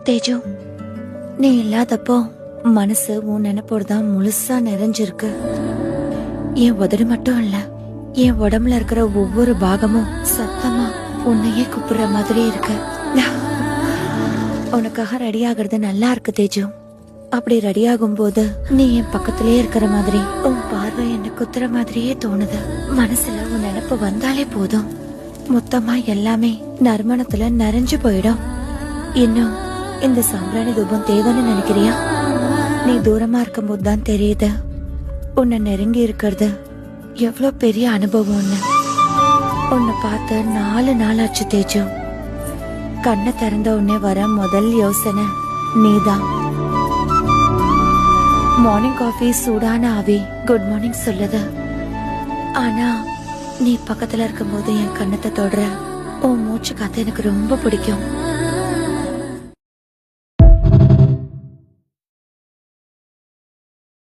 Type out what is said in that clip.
தேஜு, நீ இல்லாதப்போ மனசு உன் நினைப்போடு தான் முழுசா நிறைஞ்சிருக்கு. என் உதடு மட்டும் இல்ல, என் உடம்புல இருக்கிற ஒவ்வொரு பாகமும் சத்தமா உன்னையே கூப்பிடுற மாதிரி இருக்கு. உனக்காக ரெடி ஆகுறது நல்லா இருக்கு தேஜு. அப்படி ரெடி ஆகும் போது நீ என் பக்கத்திலே இருக்கிற மாதிரி, உன் பார்வை என்ன குத்துற மாதிரியே தோணுது. மனசுல உன் நினைப்பு வந்தாலே போதும், மொத்தமா எல்லாமே நறுமணத்துல நிறைஞ்சு போயிடும். இன்னும் இந்த சாம்பிராணி தூபம் தேவைன்னு நினைக்கிறியா? நீ தூரமா இருக்கும் போதுதான் தெரியுது உன்னை நெருங்கி இருக்கிறது எவ்வளவு பெரிய அனுபவம்னு. உன்னை பார்த்து 4 நாள் ஆச்சு தேஜு. கண்ணை திறந்த உடனே வர முதல் யோசனை நீதான். மார்னிங் காஃபி சூடான ஆவி குட் மார்னிங் சொல்லுது. ஆனா நீ பக்கத்துல இருக்கும் போது என் கண்ணத்தை தொடுற உன் மூச்சு காத்து எனக்கு ரொம்ப பிடிக்கும்.